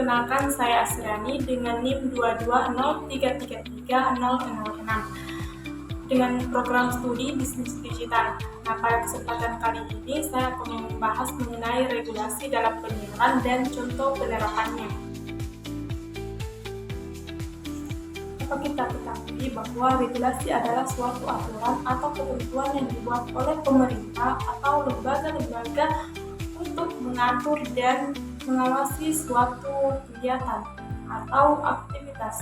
Perkenalkan, saya Asriani dengan NIM 220333006 dengan program studi bisnis digital. Nah, pada kesempatan kali ini saya akan membahas mengenai regulasi dalam penyiaran dan contoh penerapannya. Dapat kita ketahui bahwa regulasi adalah suatu aturan atau ketentuan yang dibuat oleh pemerintah atau lembaga-lembaga untuk mengatur dan mengawasi suatu kegiatan atau aktivitas.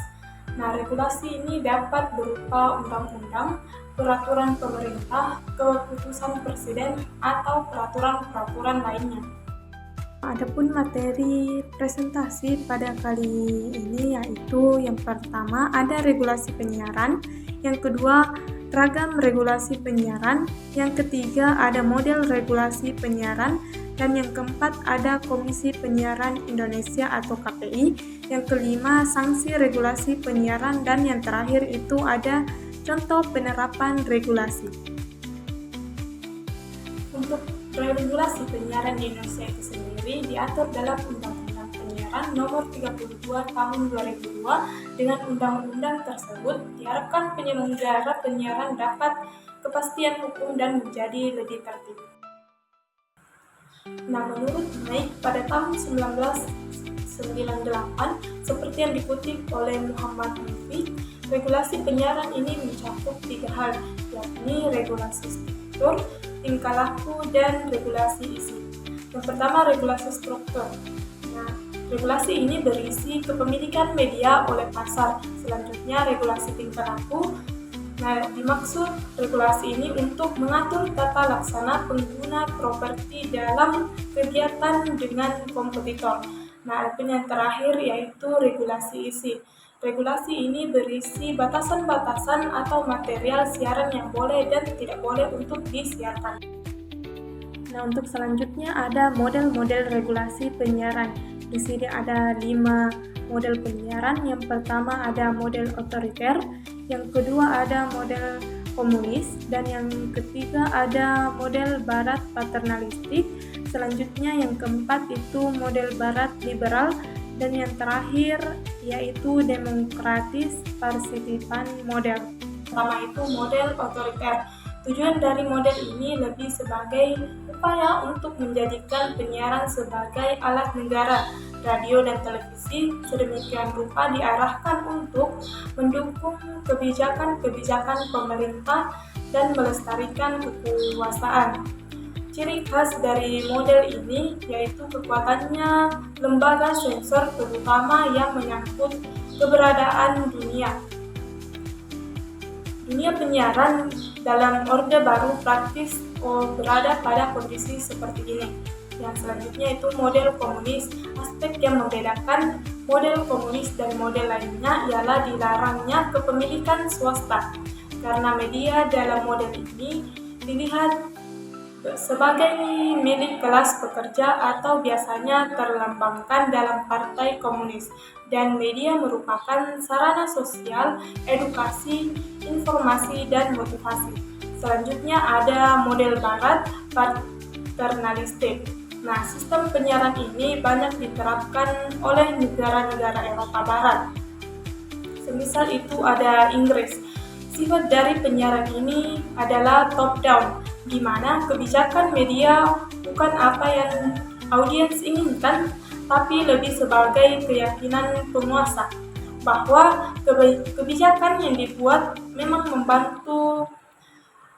Nah, regulasi ini dapat berupa undang-undang, peraturan pemerintah, keputusan presiden, atau peraturan-peraturan lainnya. Adapun materi presentasi pada kali ini yaitu yang pertama ada regulasi penyiaran, yang kedua ragam regulasi penyiaran, yang ketiga ada model regulasi penyiaran, dan yang keempat ada Komisi Penyiaran Indonesia atau KPI, yang kelima sanksi regulasi penyiaran, dan yang terakhir itu ada contoh penerapan regulasi. Untuk regulasi penyiaran di Indonesia itu sendiri diatur dalam Undang-Undang Penyiaran Nomor 32 Tahun 2002. Dengan undang-undang tersebut diharapkan penyelenggara penyiaran dapat kepastian hukum dan menjadi lebih tertib. Nah, menurut Mike pada tahun 1998, seperti yang dikutip oleh Muhammad Mufi, regulasi penyiaran ini mencakup 3 hal, yakni regulasi struktur, tingkah laku, dan regulasi isi. Yang pertama, regulasi struktur. Nah, regulasi ini berisi kepemilikan media oleh pasar. Selanjutnya, regulasi tingkah laku. Nah, dimaksud regulasi ini untuk mengatur tata laksana pengguna properti dalam kegiatan dengan kompetitor. Nah, yang terakhir yaitu regulasi isi. Regulasi ini berisi batasan-batasan atau material siaran yang boleh dan tidak boleh untuk disiarkan. Nah, untuk selanjutnya ada model-model regulasi penyiaran. Di sini ada 5 model penyiaran. Yang pertama ada model otoriter, yang kedua ada model komunis, dan yang ketiga ada model barat paternalistik. Selanjutnya yang keempat itu model barat liberal, dan yang terakhir yaitu demokratis partisipan model. Pertama itu model otoriter. Tujuan dari model ini lebih sebagai upaya untuk menjadikan penyiaran sebagai alat negara, radio dan televisi, sedemikian rupa diarahkan untuk mendukung kebijakan-kebijakan pemerintah dan melestarikan kekuasaan. Ciri khas dari model ini yaitu kekuatannya lembaga sensor terutama yang menyangkut keberadaan dunia penyiaran dalam Orde Baru praktis berada pada kondisi seperti ini. Yang selanjutnya itu model komunis. Aspek yang membedakan model komunis dan model lainnya ialah dilarangnya kepemilikan swasta, karena media dalam model ini dilihat sebagai milik kelas pekerja atau biasanya terlambangkan dalam partai komunis, dan media merupakan sarana sosial, edukasi, informasi, dan motivasi. Selanjutnya ada model barat paternalistik. Nah, sistem penyiaran ini banyak diterapkan oleh negara-negara Eropa Barat. Semisal itu ada Inggris. Sifat dari penyiaran ini adalah top down, di mana kebijakan media bukan apa yang audiens inginkan, tapi lebih sebagai keyakinan penguasa bahwa kebijakan yang dibuat memang membantu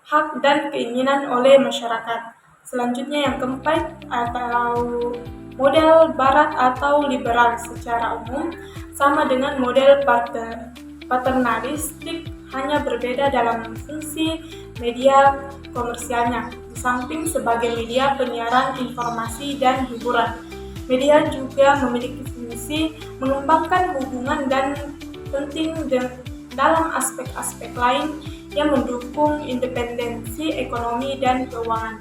hak dan keinginan oleh masyarakat. Selanjutnya yang keempat atau model barat atau liberal secara umum sama dengan model paternalistik, hanya berbeda dalam fungsi media komersialnya. Di samping sebagai media penyiaran informasi dan hiburan, media juga memiliki fungsi mengembangkan hubungan dan penting dalam aspek-aspek lain yang mendukung independensi ekonomi dan keuangan.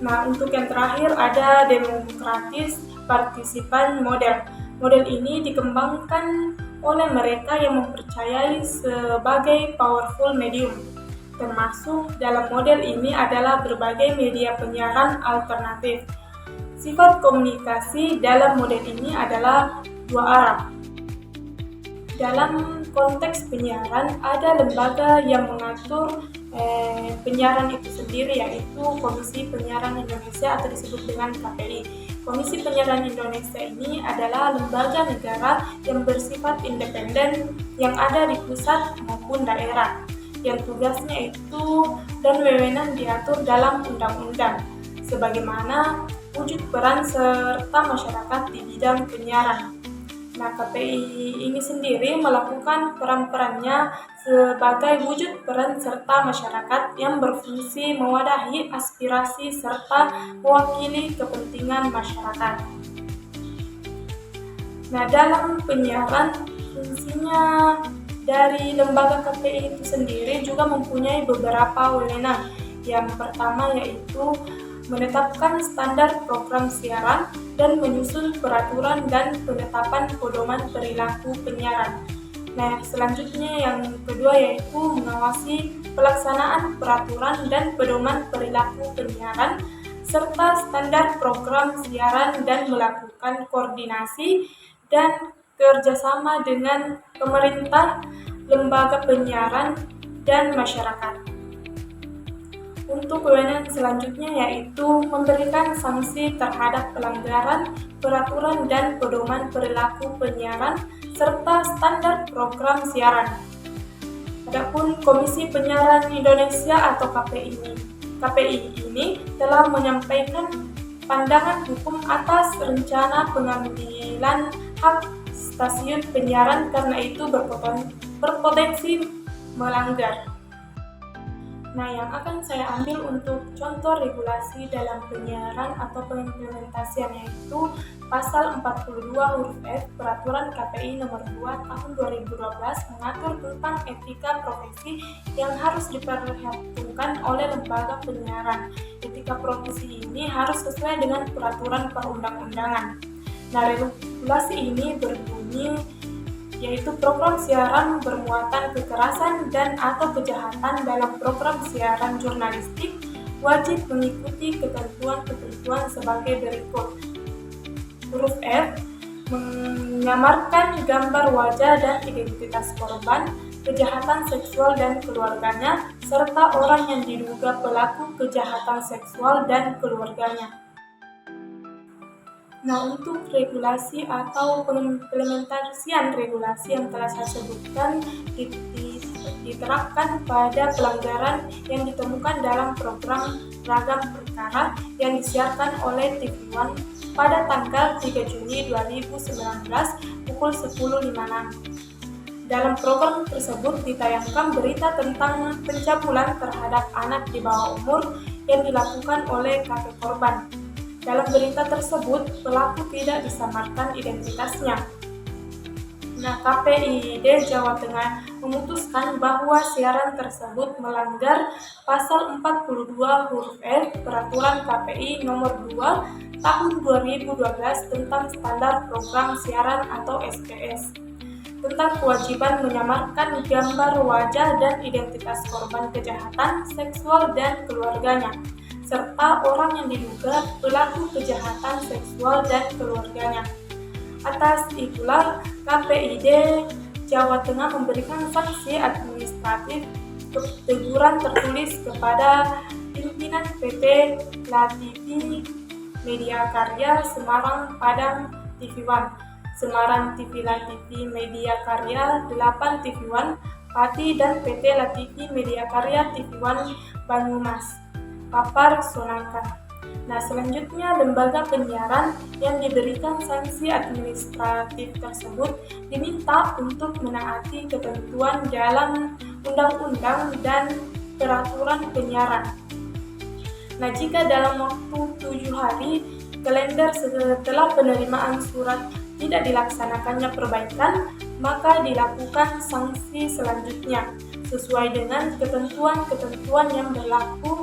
Nah, untuk yang terakhir ada demokratis partisipan model. Model ini dikembangkan oleh mereka yang mempercayai sebagai powerful medium. Termasuk dalam model ini adalah berbagai media penyiaran alternatif. Sifat komunikasi dalam model ini adalah dua arah. Dalam konteks penyiaran, ada lembaga yang mengatur penyiaran itu sendiri, yaitu Komisi Penyiaran Indonesia atau disebut dengan KPI. Komisi Penyiaran Indonesia ini adalah lembaga negara yang bersifat independen yang ada di pusat maupun daerah, yang tugasnya itu dan wewenang diatur dalam undang-undang, sebagaimana wujud peran serta masyarakat di bidang penyiaran. Nah, KPI ini sendiri melakukan peran-perannya sebagai wujud peran serta masyarakat yang berfungsi mewadahi aspirasi serta mewakili kepentingan masyarakat. Nah, dalam penyiaran, fungsinya dari lembaga KPI itu sendiri juga mempunyai beberapa wewenang. Yang pertama yaitu menetapkan standar program siaran dan menyusun peraturan dan penetapan pedoman perilaku penyiaran. Nah, selanjutnya yang kedua yaitu mengawasi pelaksanaan peraturan dan pedoman perilaku penyiaran serta standar program siaran dan melakukan koordinasi dan kerjasama dengan pemerintah, lembaga penyiaran, dan masyarakat. Untuk wewenang selanjutnya yaitu memberikan sanksi terhadap pelanggaran peraturan dan pedoman perilaku penyiaran serta standar program siaran. Adapun Komisi Penyiaran Indonesia atau KPI ini telah menyampaikan pandangan hukum atas rencana pengambilan hak stasiun penyiaran karena itu berpotensi melanggar. Nah, yang akan saya ambil untuk contoh regulasi dalam penyiaran atau pengimplementasian yaitu Pasal 42 huruf F Peraturan KPI Nomor 2 Tahun 2012 mengatur tentang etika profesi yang harus diperhitungkan oleh lembaga penyiaran. Etika profesi ini harus sesuai dengan peraturan perundang-undangan. Nah, regulasi ini berbunyi yaitu program siaran bermuatan kekerasan dan atau kejahatan dalam program siaran jurnalistik wajib mengikuti ketentuan-ketentuan sebagai berikut. Huruf F menyamarkan gambar wajah dan identitas korban kejahatan seksual dan keluarganya serta orang yang diduga pelaku kejahatan seksual dan keluarganya. Nah, untuk regulasi atau pengimplementasian regulasi yang telah saya sebutkan diterapkan pada pelanggaran yang ditemukan dalam program Ragam Perkara yang disiarkan oleh TV One pada tanggal 3 Juni 2019 pukul 10.56. Dalam program tersebut ditayangkan berita tentang pencabulan terhadap anak di bawah umur yang dilakukan oleh kakek korban. Dalam berita tersebut, pelaku tidak disamarkan identitasnya. Nah, KPID Jawa Tengah memutuskan bahwa siaran tersebut melanggar Pasal 42 huruf F Peraturan KPI Nomor 2 Tahun 2012 tentang Standar Program Siaran atau SPS, tentang kewajiban menyamarkan gambar wajah dan identitas korban kejahatan seksual dan keluarganya, serta orang yang diduga pelaku kejahatan seksual dan keluarganya. Atas itulah KPID Jawa Tengah memberikan sanksi administratif teguran tertulis kepada pimpinan PT LaTV Media Karya Semarang Padang TV One, Semarang TV LaTV Media Karya 8 TV One Pati dan PT LaTV Media Karya TV One Banyumas Papar Sonaka. Nah, selanjutnya lembaga penyiaran yang diberikan sanksi administratif tersebut diminta untuk menaati ketentuan dalam undang-undang dan peraturan penyiaran. Nah, jika dalam waktu 7 hari kalender setelah penerimaan surat tidak dilaksanakannya perbaikan, maka dilakukan sanksi selanjutnya sesuai dengan ketentuan-ketentuan yang berlaku